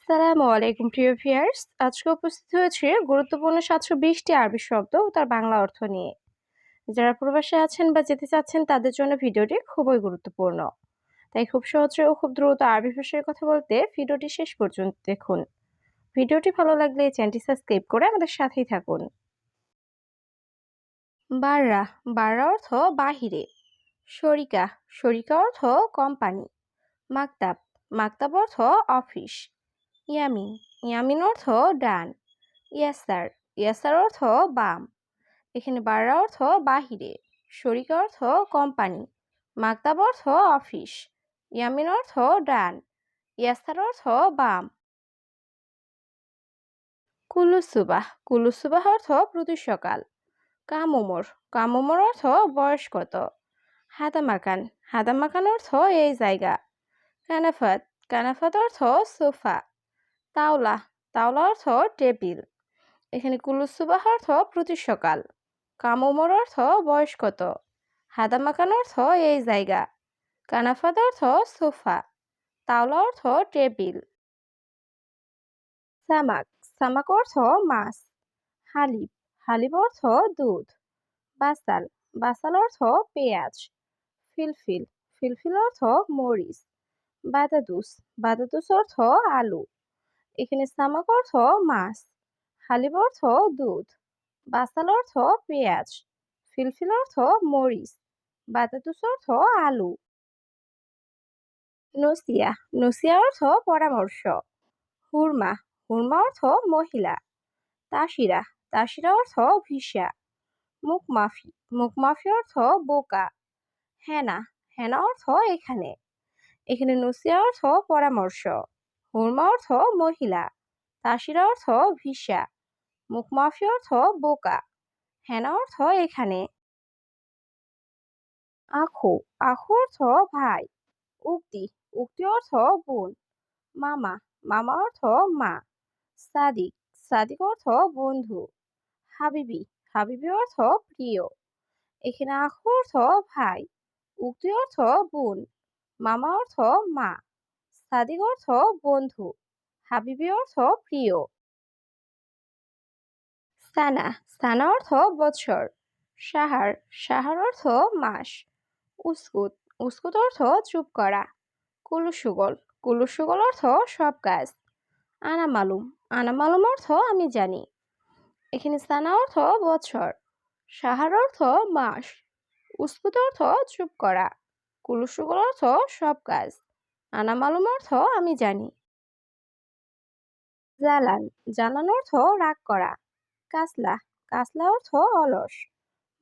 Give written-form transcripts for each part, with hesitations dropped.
আসসালামু আলাইকুম প্রিয় ভিউয়ার্স। আজকে উপস্থিত হয়েছে গুরুত্বপূর্ণ ৭২০টি আরবি শব্দ ও তার বাংলা অর্থ নিয়ে। যারা প্রবাসে আছেন বা যেতে চাচ্ছেন তাদের জন্য ভিডিওটি খুবই গুরুত্বপূর্ণ। তাই খুব সহজে ও খুব দ্রুত আরবি ভাষায় কথা বলতে ভিডিওটি শেষ পর্যন্ত দেখুন। ভিডিওটি ভালো লাগলে চ্যানেলটি সাবস্ক্রাইব করে আমাদের সাথেই থাকুন। বাররা, বাররা অর্থ বাহিরে। শরিকা, শরিকা অর্থ কোম্পানি। মাকতাব, মাকতাব অর্থ অফিস। ইয়ামিন, ইয়ামিন অর্থ ডান। ইয়াসার, ইয়াসার অর্থ বাম। এখানে বাররা অর্থ বাহিরে, শরিকা অর্থ কোম্পানি, মাকতাব অর্থ অফিস, ইয়ামিন অর্থ ডান, ইয়াসার অর্থ বাম। কুলুসুবাহ, কুলুসুবাহ অর্থ প্রতি সকাল। কামুমর, কামুমর অর্থ বয়স কত। হাদামাকান, হাদামাকান অর্থ এই জায়গা। কানাফাত, কানাফাত অর্থ সোফা। তাওলা, তাওলা অর্থ টেবিল। এখানে কুলুসুবাহ অর্থ প্রতি সকাল, কামুমর অর্থ বয়স কত, হাদামাকান অর্থ এই জায়গা, কানাফাদ অর্থ সোফা, তাওলা অর্থ টেবিল। সামাক, সামাক অর্থ মাছ। হালিব, হালিব অর্থ দুধ। বাসাল, বাসাল অর্থ পেঁয়াজ। ফিলফিল, ফিলফিল অর্থ মরিচ। বাদাদুস, বাদাদুস অর্থ আলু। এখানে সামাক অর্থ মাছ, হালিব অর্থ দুধ, বাসাল অর্থ পেঁয়াজ, ফিলফিল অর্থ মরিচ, বাতাতুস অর্থ আলু। নসিয়া, নসিয়া অর্থ পরামর্শ। হুরমা, হুরমা অর্থ মহিলা। তাসিরা, তাসিরা অর্থ ভিসা। মুখমাফি, মুখমাফি অর্থ বোকা। হেনা, হেনা অর্থ এখানে। এখানে নসিয়া অর্থ পরামর্শ, হুরমা অর্থ মহিলা, তাসিরা অর্থ ভিসা, মুখমাফি অর্থ বোকা, হেনা অর্থ এখানে। আখু, আখু অর্থ ভাই। উক্তি, উক্তি অর্থ বোন। মামা, মামা অর্থ মা। সাদিক, সাদিক অর্থ বন্ধু। হাবিবি, হাবিবি অর্থ প্রিয়। এখানে আখু অর্থ ভাই, উক্তি অর্থ বোন, মামা অর্থ মা, সাদিক অর্থ বন্ধু, হাবিবি অর্থ প্রিয়। সানা, সানা অর্থ বৎসর। সাহার, সাহার অর্থ মাস। উস্কুত, উস্কুত অর্থ চুপ করা। কুলুসুগল, কুলুসুগল অর্থ সব কাজ। আনা মালুম, আনা মালুম অর্থ আমি জানি। এখানে সানা অর্থ বছর, সাহার অর্থ মাস, উস্কুত অর্থ চুপ করা, কুলুসুগল অর্থ সব কাজ, আনা মালুম অর্থ আমি জানি। জালান, জালান অর্থ রাগ করা। কাসলা, কাসলা অর্থ অলস।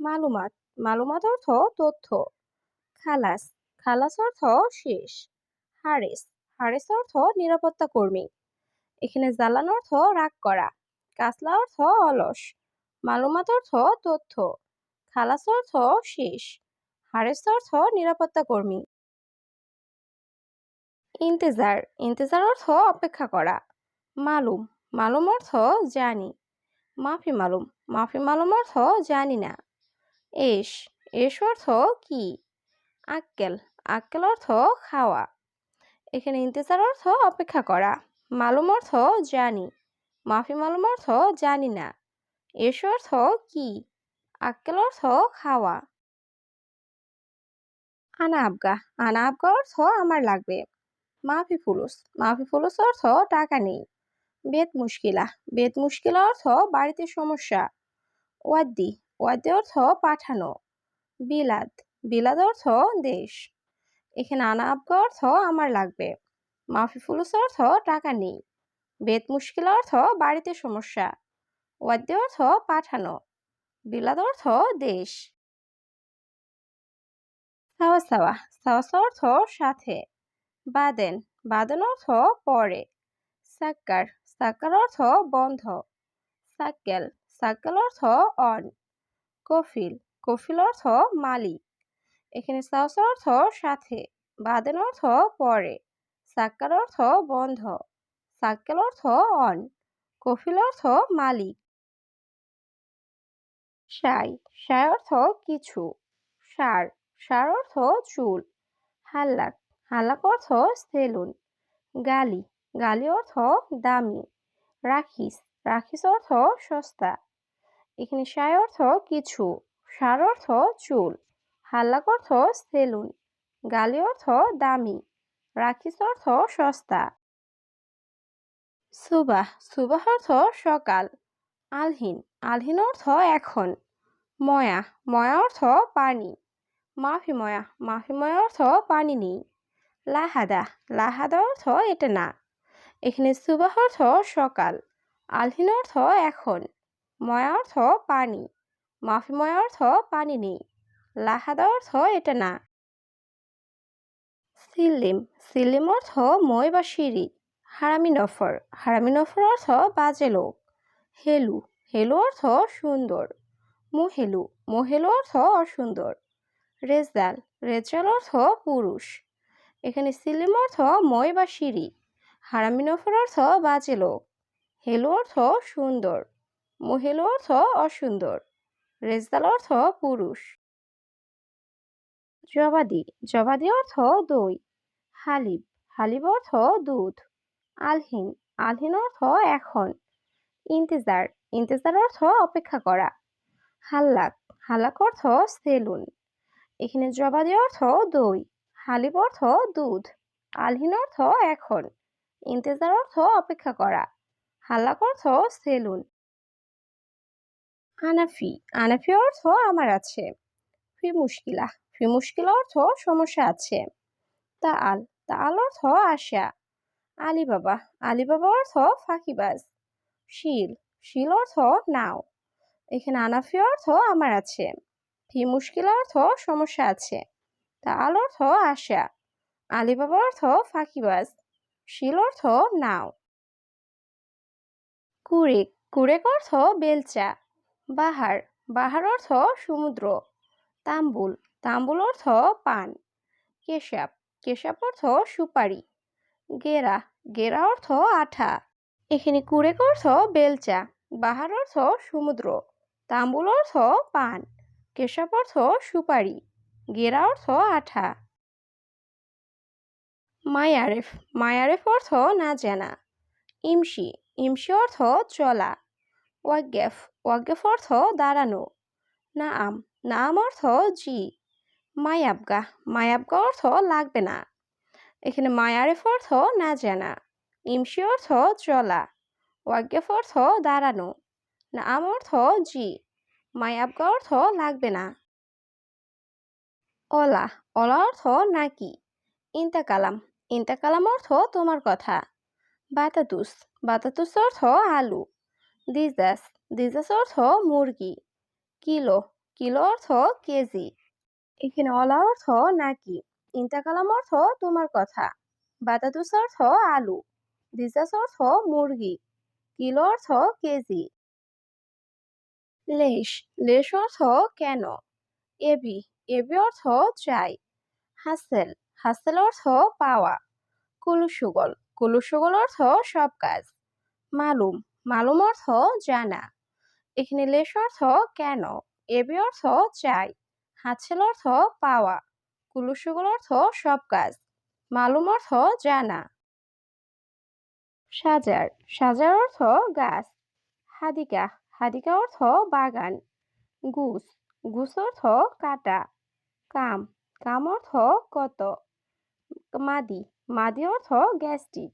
মালুমাত, মালুমাত অর্থ তথ্য। খালাস, খালাস অর্থ শেষ। হারেস, হারেস অর্থ নিরাপত্তা কর্মী। এখানে জালান অর্থ রাগ করা, কাসলা অর্থ অলস, মালুমাত অর্থ তথ্য, খালাস অর্থ শেষ, হারেস অর্থ নিরাপত্তা কর্মী। ইন্তেজার, ইন্তেজার অর্থ অপেক্ষা করা। মালুম, মালুম অর্থ জানি। মাফি মালুম, মাফি মালুম অর্থ জানি না। এস, এস অর্থ কি। আক্কেল, আক্কেল অর্থ খাওয়া। এখানে ইন্তেজার অর্থ অপেক্ষা করা, মালুম অর্থ জানি, মাফি মালুম অর্থ জানি না, এস অর্থ কি, আক্কেল অর্থ খাওয়া। আনা আবগা, আনা আবগা অর্থ আমার লাগবে। মাফি ফুলুস, মাফি ফুলুস অর্থ টাকা নেই। বেত মুশকিলা, বেত মুশকিলা অর্থ বাড়িতে সমস্যা। ওয়াদ্দি, ওয়াদ্দি অর্থ পাঠানো। বিলাদ, বিলাদ অর্থ দেশ। এখানে আনা আবগা অর্থ আমার লাগবে, মাফি ফুলুস অর্থ টাকা নেই, বেত মুশকিলা অর্থ বাড়িতে সমস্যা, ওয়াদ্দি অর্থ পাঠানো, বিলাদ অর্থ দেশ। সাওয়া সাওয়া, সাওয়া সাওয়া অর্থ সাথে। বাদেন, বাদেন অর্থ পরে। সাক্কার, সাক্কার অর্থ বন্ধ। সাক্কেল, সাক্কেল অর্থ অন। কফিল, কফিল অর্থ মালিক। এখানে সাওয়া সাওয়া অর্থ সাথে, বাদেন অর্থ পরে, সাক্কার অর্থ বন্ধ, সাক্কেল অর্থ অন, কফিল অর্থ মালিক। সাই, সাই অর্থ কিছু। সার, সার অর্থ চুল। হাল্লাক, হাল্লাক অর্থ সেলুন। গালি, গালি অর্থ দামি। রাখিস, রাখিস অর্থ সস্তা। এখানে সায় অর্থ কিছু, সার অর্থ চুল, হাল্লাক অর্থ সেলুন, গালি অর্থ দামি, রাখিস অর্থ সস্তা। সুবাহ, সুবাহ অর্থ সকাল। আলহিন, আলহিন অর্থ এখন। ময়া, ময়া অর্থ পানি। মাফি ময়া, মাফি ময়া অর্থ পানি নেই। লাহাদা, লাহাদা অর্থ এটা না। এখানে সুবাহ অর্থ সকাল, আলহিন অর্থ এখন, ময়া অর্থ পানি, মাফি ময়া অর্থ পানি নেই, লাহাদা অর্থ এটা না। সিল্লিম, সিল্লিম অর্থ মই বা সিঁড়ি। হারামি নফর, হারামি নফর অর্থ বাজে লোক। হেলু, হেলু অর্থ সুন্দর। মুহেলু, মুহেলু অর্থ অসুন্দর। রেজাল, রেজাল অর্থ পুরুষ। এখানে সিল্লিম অর্থ মই বা সিঁড়ি, হারামি নফর অর্থ বাজে লোক, হেলু অর্থ সুন্দর, মুহেলু অর্থ অসুন্দর, রেজাল অর্থ পুরুষ। জবাদি, জবাদি অর্থ দই। হালিব, হালিব অর্থ দুধ। আলহিন, আলহিন অর্থ এখন। ইন্তেজার, ইন্তেজার অর্থ অপেক্ষা করা। হাল্লাক, হাল্লাক অর্থ সেলুন। এখানে জবাদি অর্থ দই, হালিব অর্থ দুধ, আলহিন অর্থ এখন, ইন্তেজার অর্থ অপেক্ষা করা, হাল্লাক অর্থ সেলুন। আনাফি, আনাফি অর্থ আমার আছে। ফি মুশকিলা, ফি মুশকিলা অর্থ সমস্যা আছে। তাআল, তাআল অর্থ আশা। আলিবাবা, আলিবাবা অর্থ ফাঁকিবাজ। শিল, শিল অর্থ নাও। এখানে আনাফি অর্থ আমার আছে, ফি মুশকিলা অর্থ সমস্যা আছে, তাআল অর্থ আশা, আলিবাবা অর্থ ফাঁকিবাজ, শিল অর্থ নাও। কুরেক, কুরেক অর্থ বেলচা। বাহার, বাহার অর্থ সমুদ্র। তাম্বুল, তাম্বুল অর্থ পান। কেশাব, কেশাব অর্থ সুপারি। গেরা, গেরা অর্থ আঠা। এখানে কুরেক অর্থ বেলচা, বাহার অর্থ সমুদ্র, তাম্বুল অর্থ পান, কেশাব অর্থ সুপারি, গেরা অর্থ আঠা। মায়ারেফ, মায়ারেফ অর্থ না জানা। ইমসি, ইমসি অর্থ চলা। ওয়াগ্গেফ, ওয়াগ্গেফ অর্থ দাঁড়ানো। নাআম, নাআম অর্থ জি। মায়াবগা, মায়াবগা অর্থ লাগবে না। এখানে মায়ারেফ অর্থ না জানা, ইমসি অর্থ চলা, ওয়াগ্গেফ অর্থ দাঁড়ানো, নাআম অর্থ জি, মায়াবগা অর্থ লাগবে না। অলা, অলা অর্থ নাকি। ইন্তাকালাম, ইন্তাকালাম অর্থ তোমার কথা। বাতাতুস, বাতাতুস অর্থ আলু। দিজাস, দিজাস অর্থ মুরগি। কিলো, কিলো অর্থ কেজি। এখানে অলা অর্থ নাকি, ইন্তাকালাম অর্থ তোমার কথা, বাতাতুস অর্থ আলু, দিজাস অর্থ মুরগি, কিলো অর্থ কেজি। লেশ, লেশ অর্থ কেন। এবি, এবি অর্থ চাই। হাসেল, হাসেল অর্থ পাওয়া। কুলুসুগল, কুলুসুগল অর্থ সব কাজ। মালুম, মালুম অর্থ জানা। এখানে লেশ অর্থ কেন, এবি অর্থ চাই, হাসেল অর্থ পাওয়া, কুলুসুগল অর্থ সব কাজ, মালুম অর্থ জানা। সাজার, সাজার অর্থ গাছ। হাদিকা, হাদিকা অর্থ বাগান। গুস, গুস অর্থ কাটা। কাম, কাম অর্থ কত। মাদি, মাদি অর্থ গ্যাস্ট্রিক।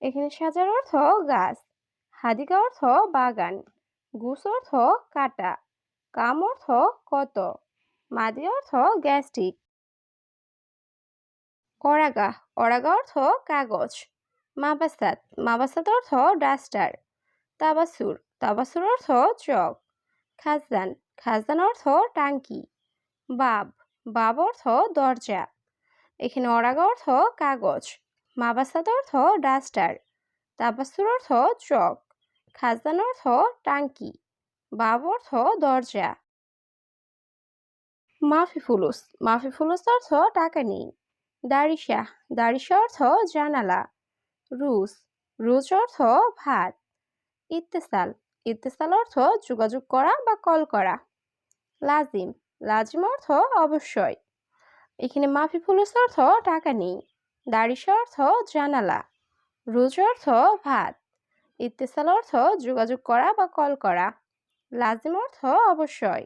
এখানে সাজার অর্থ গাছ, হাদিকা অর্থ বাগান, গুস অর্থ কাটা, কাম অর্থ কত, মাদি অর্থ গ্যাস্ট্রিক। অরাগা, অরাগা অর্থ কাগজ। মাবাসাত, মাবাসাত অর্থ ডাস্টার। তাবাসুর, তাবাসুর অর্থ চক। খাজান, খাজান অর্থ টাঙ্কি। বাব, বাব অর্থ দরজা। এখানে অরাগা অর্থ কাগজ, মাবাসাত অর্থ ডাস্টার, তাবাসুর অর্থ চক, খাজান অর্থ টাঙ্কি, বাব অর্থ দরজা। মাফি ফুলুস, মাফি ফুলুস অর্থ টাকা নেই। দারিশা, দারিশা অর্থ জানালা। রুস, রুস অর্থ ভাত। ইত্তেসাল, ইত্তেসাল অর্থ যোগাযোগ করা বা কল করা। লাজিম, লাজিম অর্থ অবশ্যই। এখানে মাফি ফুলুস অর্থ টাকা নেই, দারিশা অর্থ জানালা, রোজ অর্থ ভাত। ইত্তেসাল অর্থ যোগাযোগ করা বা কল করা। লাজিম অর্থ অবশ্যই।